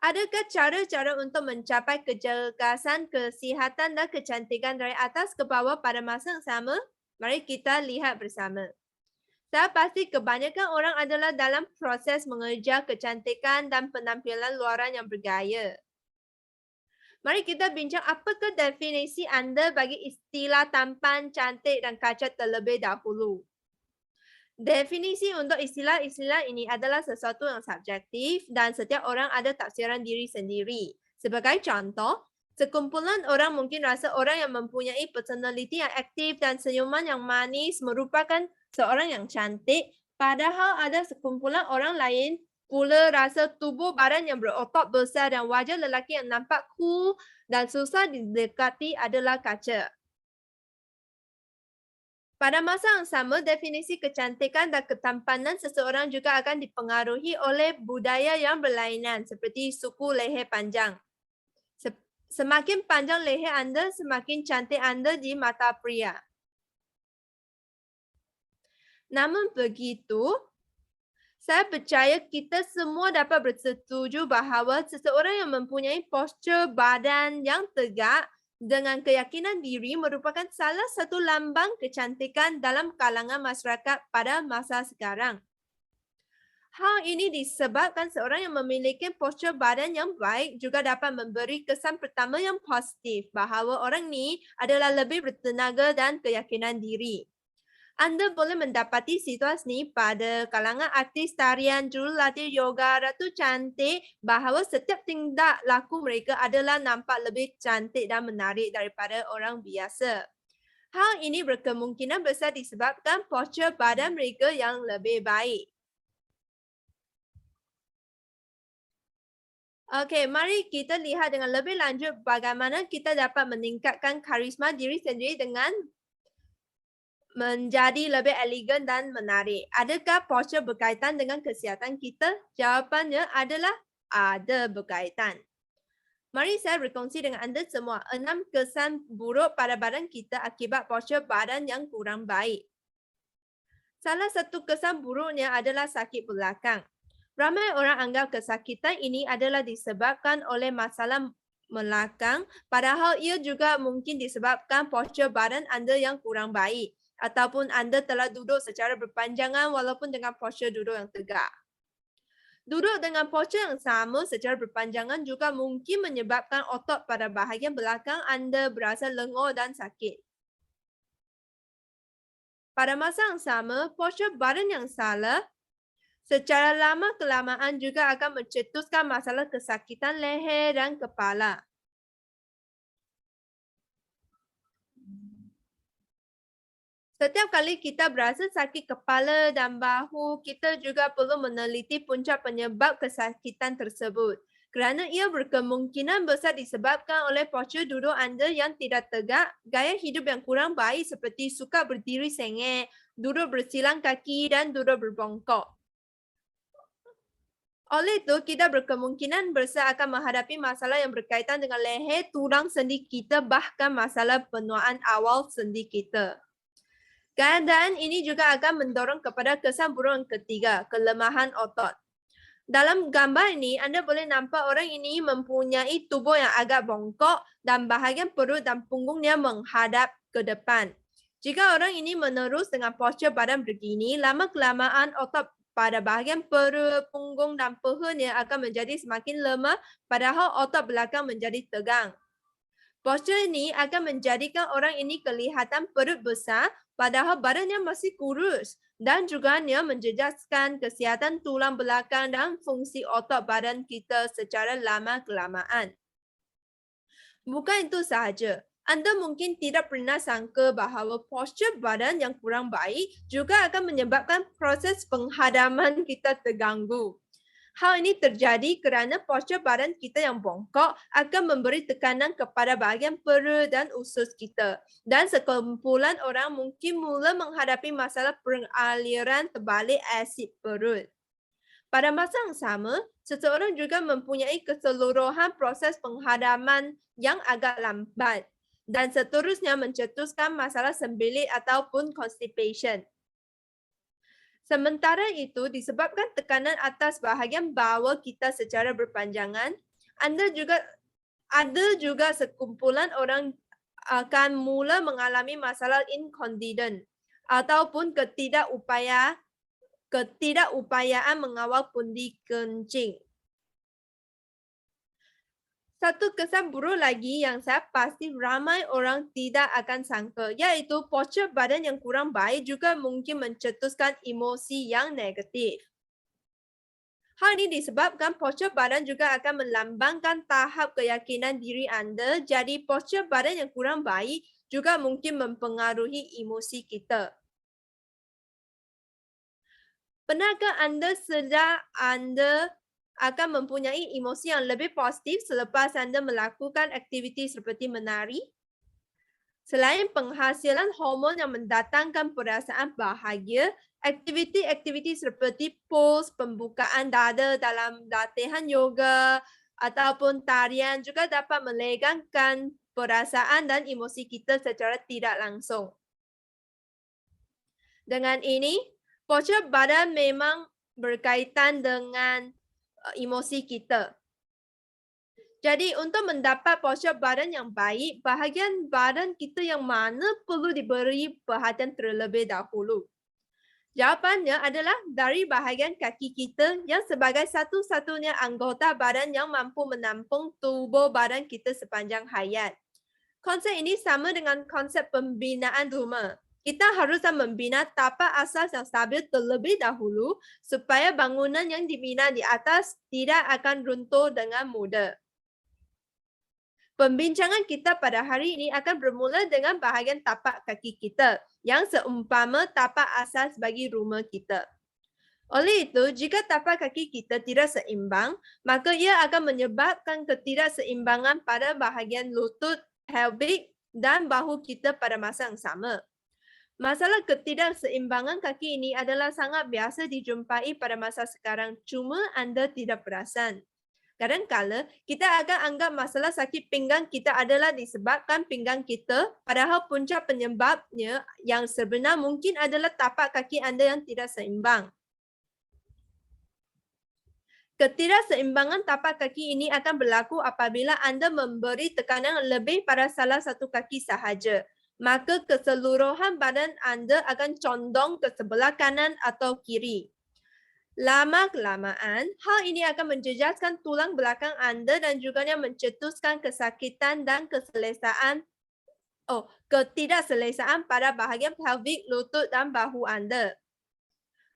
Adakah cara-cara untuk mencapai kejelasan, kesihatan dan kecantikan dari atas ke bawah pada masa yang sama? Mari kita lihat bersama. Saya pasti kebanyakan orang adalah dalam proses mengejar kecantikan dan penampilan luaran yang bergaya. Mari kita bincang apakah definisi anda bagi istilah tampan, cantik dan kacat terlebih dahulu. Definisi untuk istilah-istilah ini adalah sesuatu yang subjektif dan setiap orang ada tafsiran diri sendiri. Sebagai contoh, sekumpulan orang mungkin rasa orang yang mempunyai personaliti yang aktif dan senyuman yang manis merupakan seorang yang cantik, padahal ada sekumpulan orang lain pula rasa tubuh badan yang berotot besar dan wajah lelaki yang nampak cool dan susah didekati adalah kaca. Pada masa yang sama, definisi kecantikan dan ketampanan seseorang juga akan dipengaruhi oleh budaya yang berlainan seperti suku leher panjang. Semakin panjang leher anda, semakin cantik anda di mata pria. Namun begitu, saya percaya kita semua dapat bersetuju bahawa seseorang yang mempunyai postur badan yang tegak dengan keyakinan diri merupakan salah satu lambang kecantikan dalam kalangan masyarakat pada masa sekarang. Hal ini disebabkan seorang yang memiliki postur badan yang baik juga dapat memberi kesan pertama yang positif bahawa orang ini adalah lebih bertenaga dan keyakinan diri. Anda boleh mendapati situasi ini pada kalangan artis tarian, jurulatih yoga, ratu cantik bahawa setiap tindak laku mereka adalah nampak lebih cantik dan menarik daripada orang biasa. Hal ini berkemungkinan besar disebabkan postur badan mereka yang lebih baik. Okey, mari kita lihat dengan lebih lanjut bagaimana kita dapat meningkatkan karisma diri sendiri dengan menjadi lebih elegan dan menarik. Adakah postur berkaitan dengan kesihatan kita? Jawapannya adalah ada berkaitan. Mari saya berkongsi dengan anda semua 6 kesan buruk pada badan kita akibat postur badan yang kurang baik. Salah satu kesan buruknya adalah sakit belakang. Ramai orang anggap kesakitan ini adalah disebabkan oleh masalah belakang, padahal ia juga mungkin disebabkan postur badan anda yang kurang baik ataupun anda telah duduk secara berpanjangan walaupun dengan postur duduk yang tegak. Duduk dengan postur yang sama secara berpanjangan juga mungkin menyebabkan otot pada bahagian belakang anda berasa lengur dan sakit. Pada masa yang sama, postur badan yang salah secara lama-kelamaan juga akan mencetuskan masalah kesakitan leher dan kepala. Setiap kali kita berasa sakit kepala dan bahu, kita juga perlu meneliti punca penyebab kesakitan tersebut. Kerana ia berkemungkinan besar disebabkan oleh postur duduk anda yang tidak tegak, gaya hidup yang kurang baik seperti suka berdiri sengit, duduk bersilang kaki dan duduk berbongkok. Oleh itu, kita berkemungkinan besar akan menghadapi masalah yang berkaitan dengan leher, tulang sendi kita, bahkan masalah penuaan awal sendi kita. Keadaan ini juga akan mendorong kepada kesan buruk yang ketiga, kelemahan otot. Dalam gambar ini, anda boleh nampak orang ini mempunyai tubuh yang agak bongkok dan bahagian perut dan punggungnya menghadap ke depan. Jika orang ini menerus dengan postur badan begini, lama-kelamaan otot pada bahagian perut, punggung dan pahanya akan menjadi semakin lemah padahal otot belakang menjadi tegang. Postur ini akan menjadikan orang ini kelihatan perut besar padahal badannya masih kurus dan juga ia menjejaskan kesihatan tulang belakang dan fungsi otot badan kita secara lama-kelamaan. Bukan itu sahaja, anda mungkin tidak pernah sangka bahawa postur badan yang kurang baik juga akan menyebabkan proses penghadaman kita terganggu. Hal ini terjadi kerana postur badan kita yang bongkok akan memberi tekanan kepada bahagian perut dan usus kita. Dan sekumpulan orang mungkin mula menghadapi masalah pengaliran terbalik asid perut. Pada masa yang sama, seseorang juga mempunyai keseluruhan proses penghadaman yang agak lambat dan seterusnya mencetuskan masalah sembelit ataupun constipation. Sementara itu, disebabkan tekanan atas bahagian bawah kita secara berpanjangan, ada juga sekumpulan orang akan mula mengalami masalah incontinent ataupun ketidakupayaan mengawal pundi kencing. Satu kesan buruk lagi yang saya pasti ramai orang tidak akan sangka, iaitu postur badan yang kurang baik juga mungkin mencetuskan emosi yang negatif. Hal ini disebabkan postur badan juga akan melambangkan tahap keyakinan diri anda, jadi postur badan yang kurang baik juga mungkin mempengaruhi emosi kita. Pernahkah anda sedar anda akan mempunyai emosi yang lebih positif selepas anda melakukan aktiviti seperti menari? Selain penghasilan hormon yang mendatangkan perasaan bahagia, aktiviti-aktiviti seperti pose pembukaan dada dalam latihan yoga ataupun tarian juga dapat melegangkan perasaan dan emosi kita secara tidak langsung. Dengan ini, postur badan memang berkaitan dengan emosi kita. Jadi untuk mendapat postur badan yang baik, bahagian badan kita yang mana perlu diberi perhatian terlebih dahulu? Jawapannya adalah dari bahagian kaki kita yang sebagai satu-satunya anggota badan yang mampu menampung tubuh badan kita sepanjang hayat. Konsep ini sama dengan konsep pembinaan rumah. Kita haruslah membina tapak asas yang stabil terlebih dahulu supaya bangunan yang dibina di atas tidak akan runtuh dengan mudah. Pembincangan kita pada hari ini akan bermula dengan bahagian tapak kaki kita yang seumpama tapak asas bagi rumah kita. Oleh itu, jika tapak kaki kita tidak seimbang, maka ia akan menyebabkan ketidakseimbangan pada bahagian lutut, pelvic dan bahu kita pada masa yang sama. Masalah ketidakseimbangan kaki ini adalah sangat biasa dijumpai pada masa sekarang, cuma anda tidak perasan. Kadang-kala, kita akan anggap masalah sakit pinggang kita adalah disebabkan pinggang kita, padahal punca penyebabnya yang sebenar mungkin adalah tapak kaki anda yang tidak seimbang. Ketidakseimbangan tapak kaki ini akan berlaku apabila anda memberi tekanan lebih pada salah satu kaki sahaja. Maka keseluruhan badan anda akan condong ke sebelah kanan atau kiri. Lama-kelamaan, hal ini akan menjejaskan tulang belakang anda dan juga mencetuskan kesakitan dan ketidakselesaan pada bahagian pelvic, lutut dan bahu anda.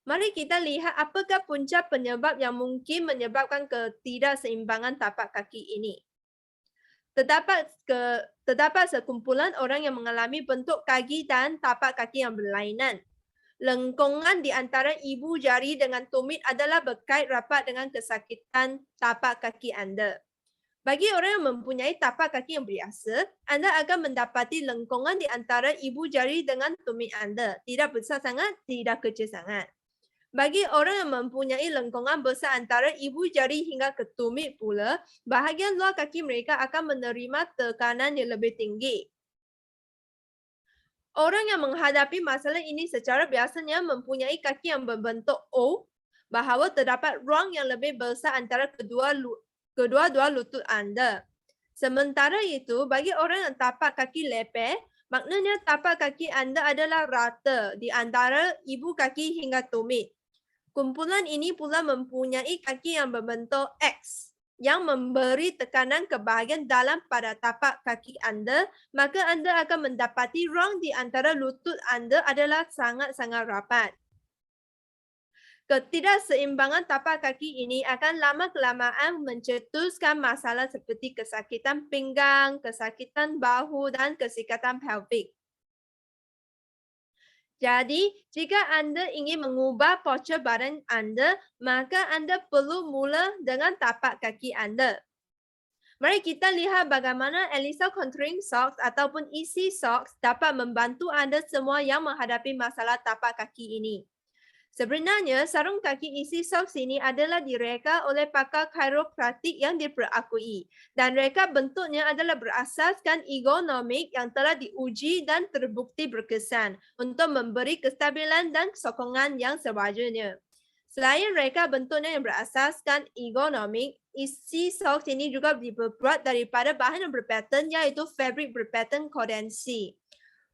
Mari kita lihat apakah punca penyebab yang mungkin menyebabkan ketidakseimbangan tapak kaki ini. Terdapat sekumpulan orang yang mengalami bentuk kaki dan tapak kaki yang berlainan. Lengkungan di antara ibu jari dengan tumit adalah berkait rapat dengan kesakitan tapak kaki anda. Bagi orang yang mempunyai tapak kaki yang biasa, anda akan mendapati lengkungan di antara ibu jari dengan tumit anda. Tidak besar sangat, tidak kecil sangat. Bagi orang yang mempunyai lengkungan besar antara ibu jari hingga ke tumit pula, bahagian luar kaki mereka akan menerima tekanan yang lebih tinggi. Orang yang menghadapi masalah ini secara biasanya mempunyai kaki yang berbentuk O, bahawa terdapat ruang yang lebih besar antara kedua-dua lutut anda. Sementara itu, bagi orang yang tapak kaki leper, maknanya tapak kaki anda adalah rata di antara ibu kaki hingga tumit. Kumpulan ini pula mempunyai kaki yang berbentuk X yang memberi tekanan ke bahagian dalam pada tapak kaki anda, maka anda akan mendapati ruang di antara lutut anda adalah sangat-sangat rapat. Ketidakseimbangan tapak kaki ini akan lama-kelamaan mencetuskan masalah seperti kesakitan pinggang, kesakitan bahu dan kesakitan pelvic. Jadi, jika anda ingin mengubah postur badan anda, maka anda perlu mula dengan tapak kaki anda. Mari kita lihat bagaimana Elisa Contouring Socks ataupun Easy Socks dapat membantu anda semua yang menghadapi masalah tapak kaki ini. Sebenarnya, sarung kaki Easy Socks ini adalah direka oleh pakar chiropractic yang diperakui dan reka bentuknya adalah berasaskan ergonomik yang telah diuji dan terbukti berkesan untuk memberi kestabilan dan sokongan yang sewajarnya. Selain reka bentuknya yang berasaskan ergonomik, isi socks ini juga dibuat daripada bahan yang berpattern, iaitu fabric berpattern kondensi.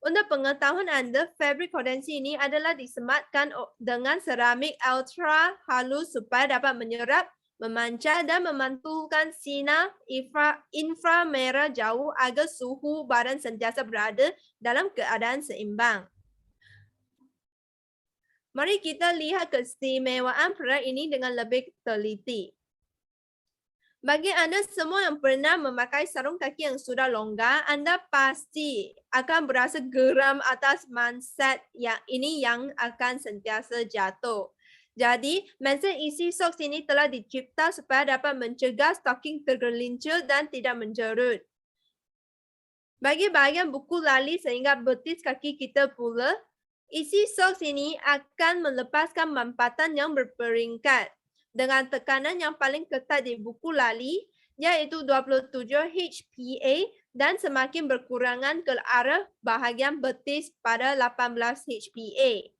Untuk pengetahuan anda, fabric kondensi ini adalah disematkan dengan seramik ultra halus supaya dapat menyerap, memancar dan memantulkan sinar inframerah jauh agar suhu badan sentiasa berada dalam keadaan seimbang. Mari kita lihat keistimewaan produk ini dengan lebih teliti. Bagi anda semua yang pernah memakai sarung kaki yang sudah longgar, anda pasti akan berasa geram atas manset yang akan sentiasa jatuh. Jadi, manset isi socks ini telah dicipta supaya dapat mencegah stocking tergelincir dan tidak menjerut. Bagi bahagian buku lali sehingga betis kaki kita pula, isi socks ini akan melepaskan mampatan yang berperingkat dengan tekanan yang paling ketat di buku lali, iaitu 27 HPA dan semakin berkurangan ke arah bahagian betis pada 18 HPA.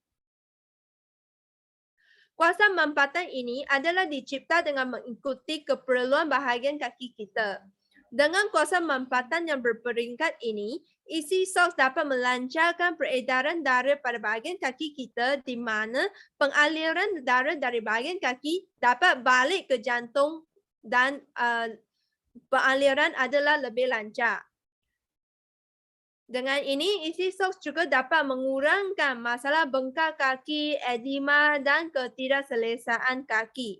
Kuasa mampatan ini adalah dicipta dengan mengikuti keperluan bahagian kaki kita. Dengan kuasa mampatan yang berperingkat ini, isi socks dapat melancarkan peredaran darah pada bahagian kaki kita di mana pengaliran darah dari bahagian kaki dapat balik ke jantung dan pengaliran adalah lebih lancar. Dengan ini, isi socks juga dapat mengurangkan masalah bengkak kaki, edema dan ketidakselesaan kaki.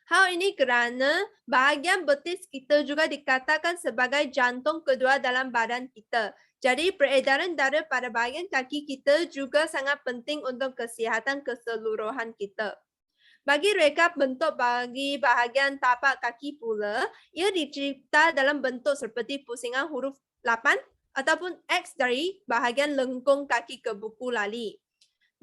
Hal ini kerana bahagian betis kita juga dikatakan sebagai jantung kedua dalam badan kita. Jadi peredaran darah pada bahagian kaki kita juga sangat penting untuk kesihatan keseluruhan kita. Bagi rekap bentuk bagi bahagian tapak kaki pula, ia dicipta dalam bentuk seperti pusingan huruf 8 ataupun X dari bahagian lengkung kaki ke buku lali.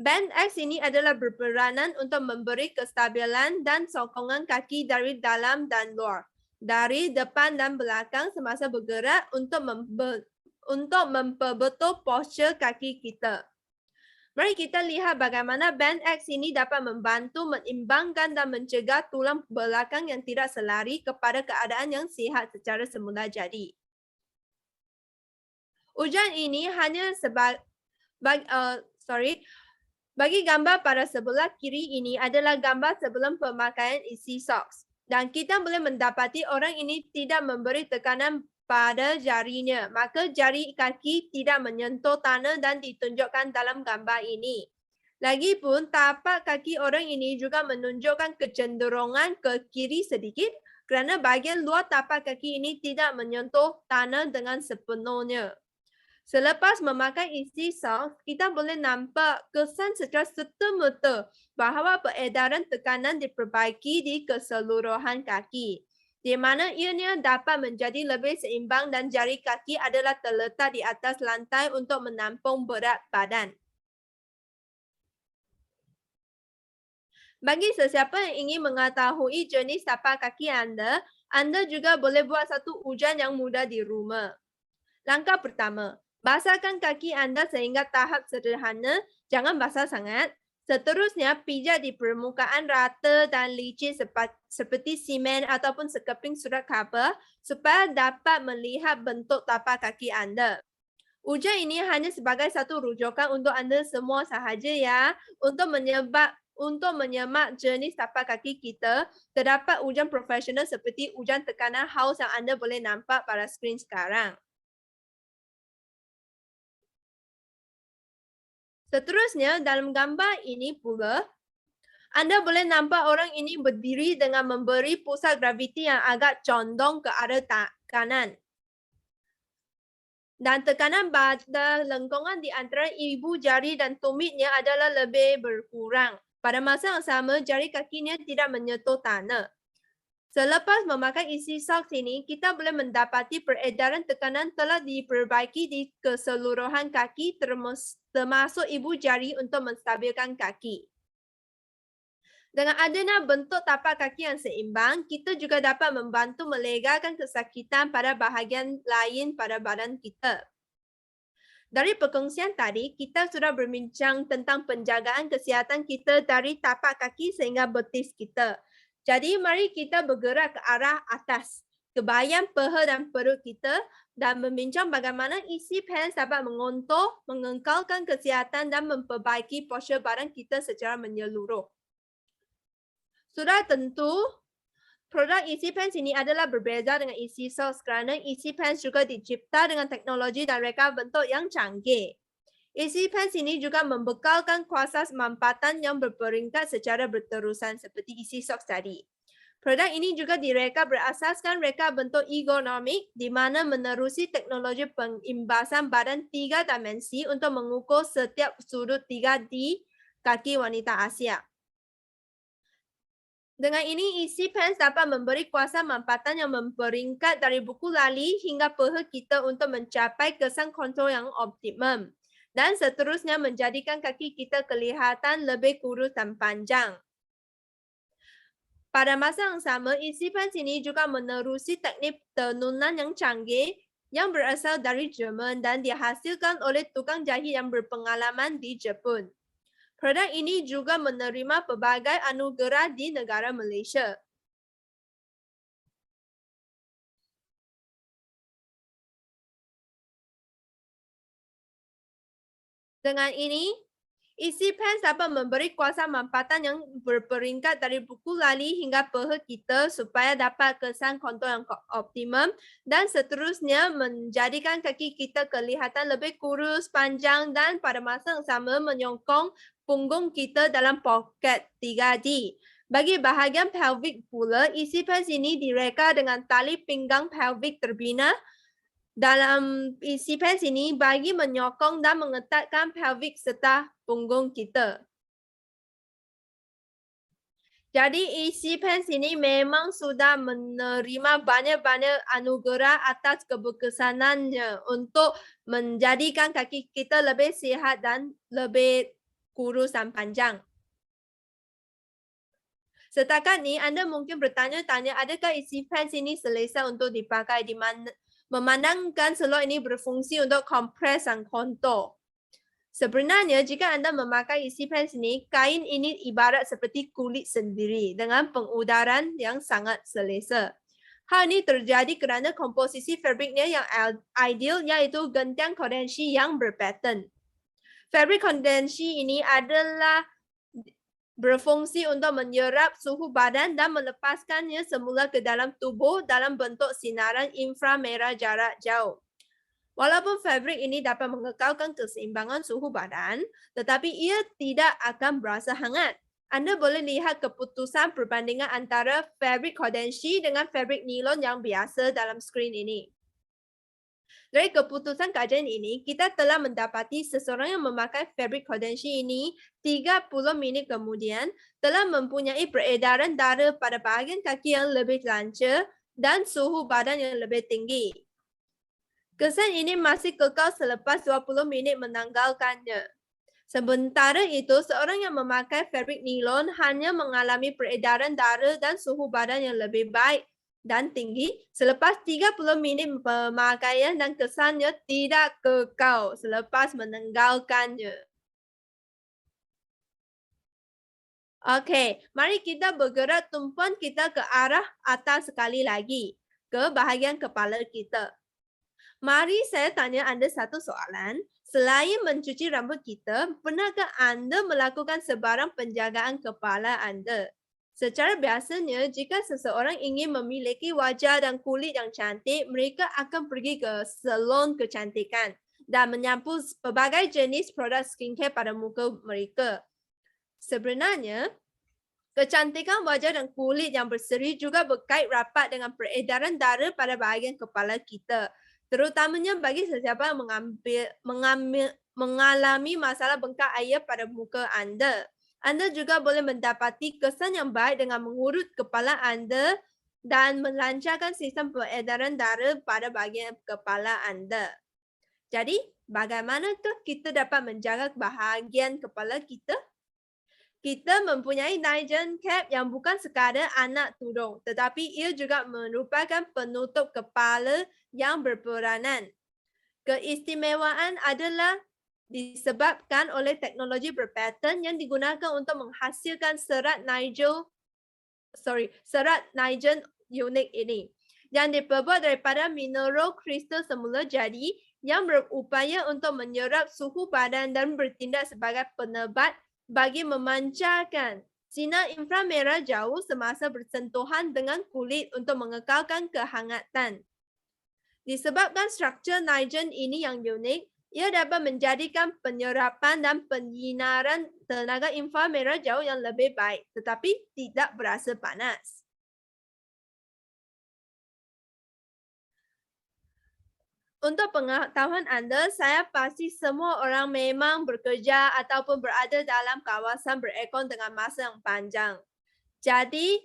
Band X ini adalah berperanan untuk memberi kestabilan dan sokongan kaki dari dalam dan luar, dari depan dan belakang semasa bergerak untuk memperbetul postur kaki kita. Mari kita lihat bagaimana band X ini dapat membantu mengimbangkan dan mencegah tulang belakang yang tidak selari kepada keadaan yang sihat secara semula jadi. Ujian ini hanya bagi gambar pada sebelah kiri ini adalah gambar sebelum pemakaian isi socks. Dan kita boleh mendapati orang ini tidak memberi tekanan pada jarinya. Maka jari kaki tidak menyentuh tanah dan ditunjukkan dalam gambar ini. Lagipun tapak kaki orang ini juga menunjukkan kecenderungan ke kiri sedikit kerana bahagian luar tapak kaki ini tidak menyentuh tanah dengan sepenuhnya. Selepas memakai isi socks, kita boleh nampak kesan secara serta-merta bahawa peredaran tekanan diperbaiki di keseluruhan kaki, di mana ianya dapat menjadi lebih seimbang dan jari kaki adalah terletak di atas lantai untuk menampung berat badan. Bagi sesiapa yang ingin mengetahui jenis tapak kaki anda juga boleh buat satu ujian yang mudah di rumah. Langkah pertama, basahkan kaki anda sehingga tahap sederhana, jangan basah sangat. Seterusnya, pijat di permukaan rata dan licin seperti simen ataupun sekeping surat khabar supaya dapat melihat bentuk tapak kaki anda. Ujian ini hanya sebagai satu rujukan untuk anda semua sahaja ya. Untuk menyemak jenis tapak kaki kita, terdapat ujian profesional seperti ujian tekanan haus yang anda boleh nampak pada skrin sekarang. Seterusnya, dalam gambar ini pula, anda boleh nampak orang ini berdiri dengan memberi pusat graviti yang agak condong ke arah kanan. Dan tekanan pada lengkungan di antara ibu jari dan tumitnya adalah lebih berkurang. Pada masa yang sama, jari kakinya tidak menyentuh tanah. Selepas memakai isi socks ini, kita boleh mendapati peredaran tekanan telah diperbaiki di keseluruhan kaki termasuk ibu jari untuk menstabilkan kaki. Dengan adanya bentuk tapak kaki yang seimbang, kita juga dapat membantu melegakan kesakitan pada bahagian lain pada badan kita. Dari perkongsian tadi, kita sudah berbincang tentang penjagaan kesihatan kita dari tapak kaki sehingga betis kita. Jadi mari kita bergerak ke arah atas, ke bahagian peha dan perut kita dan membincang bagaimana isi pants dapat mengontor, mengekalkan kesihatan dan memperbaiki postur badan kita secara menyeluruh. Sudah tentu, produk isi pants ini adalah berbeza dengan isi socks kerana isi pants juga dicipta dengan teknologi dan reka bentuk yang canggih. Isi pants ini juga membekalkan kuasa mampatan yang berperingkat secara berterusan seperti isi socks tadi. Produk ini juga direka berasaskan reka bentuk ergonomik di mana menerusi teknologi pengimbasan badan 3 dimensi untuk mengukur setiap sudut 3D kaki wanita Asia. Dengan ini, isi pants dapat memberi kuasa mampatan yang memperingkat dari buku lali hingga peha kita untuk mencapai kesan kontrol yang optimum. Dan seterusnya menjadikan kaki kita kelihatan lebih kurus dan panjang. Pada masa yang sama, isi pants ini juga menerusi teknik tenunan yang canggih yang berasal dari Jerman dan dihasilkan oleh tukang jahit yang berpengalaman di Jepun. Produk ini juga menerima pelbagai anugerah di negara Malaysia. Dengan ini, isi pants dapat memberi kuasa mampatan yang berperingkat dari buku lali hingga peha kita supaya dapat kesan kontur yang optimum dan seterusnya menjadikan kaki kita kelihatan lebih kurus, panjang dan pada masa yang sama menyokong punggung kita dalam poket 3D. Bagi bahagian pelvic pula, isi pants ini direka dengan tali pinggang pelvic terbina. Dalam isi pants ini bagi menyokong dan mengetatkan pelvic serta punggung kita. Jadi isi pants ini memang sudah menerima banyak-banyak anugerah atas keberkesanannya untuk menjadikan kaki kita lebih sihat dan lebih kurus dan panjang. Setakat ni anda mungkin bertanya-tanya adakah isi pants ini selesa untuk dipakai di mana memandangkan selok ini berfungsi untuk kompres dan kontur. Sebenarnya jika anda memakai isi pants ini, kain ini ibarat seperti kulit sendiri dengan pengudaran yang sangat selesa. Hal ini terjadi kerana komposisi fabriknya yang ideal iaitu gentian kondensi yang berpattern. Fabrik kondensi ini adalah berfungsi untuk menyerap suhu badan dan melepaskannya semula ke dalam tubuh dalam bentuk sinaran inframerah jarak jauh. Walaupun fabrik ini dapat mengekalkan keseimbangan suhu badan, tetapi ia tidak akan berasa hangat. Anda boleh lihat keputusan perbandingan antara fabrik kondensi dengan fabrik nilon yang biasa dalam skrin ini. Dari keputusan kajian ini, kita telah mendapati seseorang yang memakai fabrik kondensi ini 30 minit kemudian telah mempunyai peredaran darah pada bahagian kaki yang lebih lancar dan suhu badan yang lebih tinggi. Kesan ini masih kekal selepas 20 minit menanggalkannya. Sementara itu, seorang yang memakai fabrik nilon hanya mengalami peredaran darah dan suhu badan yang lebih baik dan tinggi selepas 30 minit pemakaian dan kesannya tidak kekal selepas menanggalkannya. Okey, mari kita bergerak tumpuan kita ke arah atas sekali lagi, ke bahagian kepala kita. Mari saya tanya anda satu soalan. Selain mencuci rambut kita, pernahkah anda melakukan sebarang penjagaan kepala anda? Secara biasanya, jika seseorang ingin memiliki wajah dan kulit yang cantik, mereka akan pergi ke salon kecantikan dan menyapu pelbagai jenis produk skincare pada muka mereka. Sebenarnya, kecantikan wajah dan kulit yang berseri juga berkait rapat dengan peredaran darah pada bahagian kepala kita. Terutamanya bagi sesiapa yang mengalami masalah bengkak air pada muka anda. Anda juga boleh mendapati kesan yang baik dengan mengurut kepala anda dan melancarkan sistem peredaran darah pada bahagian kepala anda. Jadi, bagaimanakah kita dapat menjaga bahagian kepala kita? Kita mempunyai Nigel cap yang bukan sekadar anak tudung, tetapi ia juga merupakan penutup kepala yang berperanan. Keistimewaan adalah disebabkan oleh teknologi berpattern yang digunakan untuk menghasilkan serat Nigel serat nitrogen unik ini yang diperbuat daripada mineral kristal semula jadi yang berupaya untuk menyerap suhu badan dan bertindak sebagai penebat bagi memancarkan sinar inframerah jauh semasa bersentuhan dengan kulit untuk mengekalkan kehangatan. Disebabkan struktur nitrogen ini yang unik, ia dapat menjadikan penyerapan dan penyinaran tenaga inframerah jauh yang lebih baik tetapi tidak berasa panas. Untuk pengetahuan anda, saya pasti semua orang memang bekerja ataupun berada dalam kawasan berekon dengan masa yang panjang. Jadi,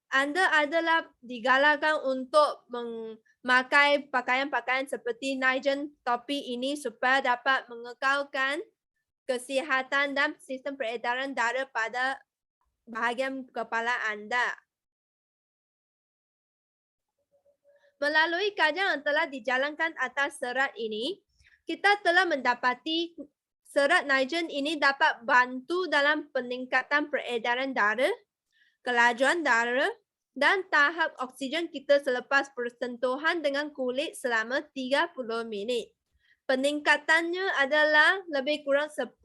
anda adalah digalakkan untuk memakai pakaian-pakaian seperti nitrogen topi ini supaya dapat mengekalkan kesihatan dan sistem peredaran darah pada bahagian kepala anda. Melalui kajian yang telah dijalankan atas serat ini, kita telah mendapati serat nitrogen ini dapat bantu dalam peningkatan peredaran darah, kelajuan darah dan tahap oksigen kita selepas bersentuhan dengan kulit selama 30 minit. Peningkatannya adalah lebih kurang 10.5%,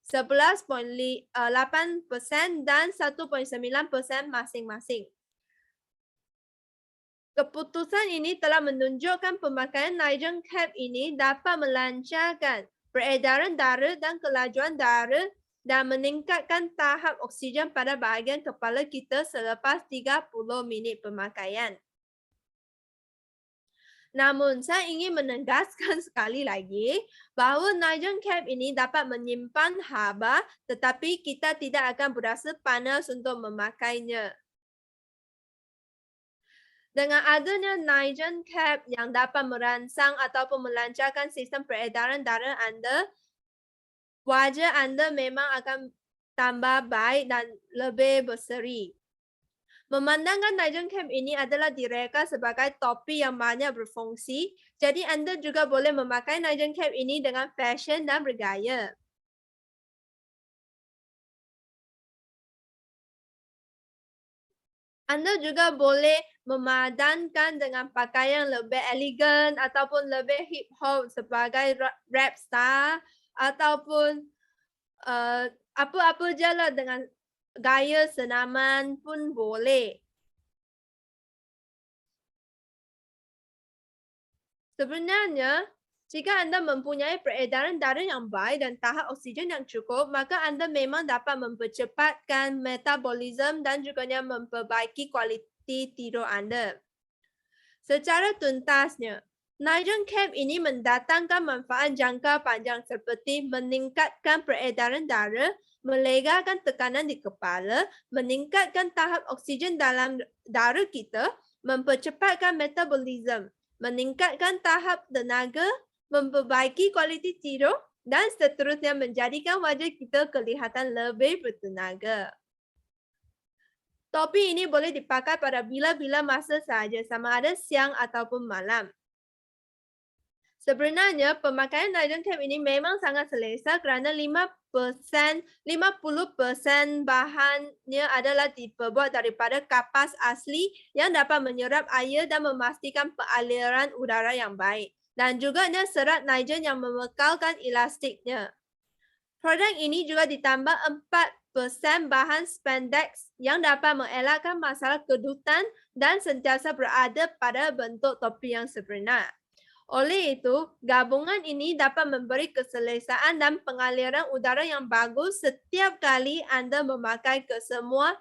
11.8% dan 1.9% masing-masing. Keputusan ini telah menunjukkan pemakaian nitrogen cap ini dapat melancarkan peredaran darah dan kelajuan darah dan meningkatkan tahap oksigen pada bahagian kepala kita selepas 30 minit pemakaian. Namun, saya ingin menegaskan sekali lagi bahawa nitrogen cap ini dapat menyimpan haba tetapi kita tidak akan berasa panas untuk memakainya. Dengan adanya nitrogen cap yang dapat merangsang ataupun melancarkan sistem peredaran darah anda, wajah anda memang akan tambah baik dan lebih berseri. Memandangkan nitrogen cap ini adalah direka sebagai topi yang banyak berfungsi, jadi anda juga boleh memakai nitrogen cap ini dengan fashion dan bergaya. Anda juga boleh memadankan dengan pakaian lebih elegan ataupun lebih hip hop sebagai rap star ataupun apa-apa je lah dengan gaya senaman pun boleh. Sebenarnya, jika anda mempunyai peredaran darah yang baik dan tahap oksigen yang cukup, maka anda memang dapat mempercepatkan metabolisme dan juga memperbaiki kualiti tidur anda. Secara tuntasnya, nitrogen cap ini mendatangkan manfaat jangka panjang seperti meningkatkan peredaran darah, melegakan tekanan di kepala, meningkatkan tahap oksigen dalam darah kita, mempercepatkan metabolisme, meningkatkan tahap tenaga, memperbaiki kualiti tidur dan seterusnya menjadikan wajah kita kelihatan lebih bertenaga. Topi ini boleh dipakai pada bila-bila masa sahaja, sama ada siang ataupun malam. Sebenarnya, pemakaian nitrogen cap ini memang sangat selesa kerana 50% bahannya adalah diperbuat daripada kapas asli yang dapat menyerap air dan memastikan peraliran udara yang baik. Dan juga serat nitrogen yang mengekalkan elastiknya. Produk ini juga ditambah 4% bahan spandex yang dapat mengelakkan masalah kedutan dan sentiasa berada pada bentuk topi yang sempurna. Oleh itu, gabungan ini dapat memberi keselesaan dan pengaliran udara yang bagus setiap kali anda memakai kesemua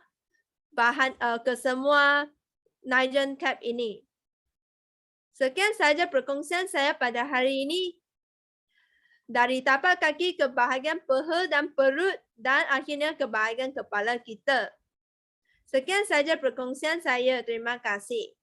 nitrogen cap ini. Sekian sahaja perkongsian saya pada hari ini. Dari tapak kaki ke bahagian paha dan perut dan akhirnya ke bahagian kepala kita. Sekian sahaja perkongsian saya. Terima kasih.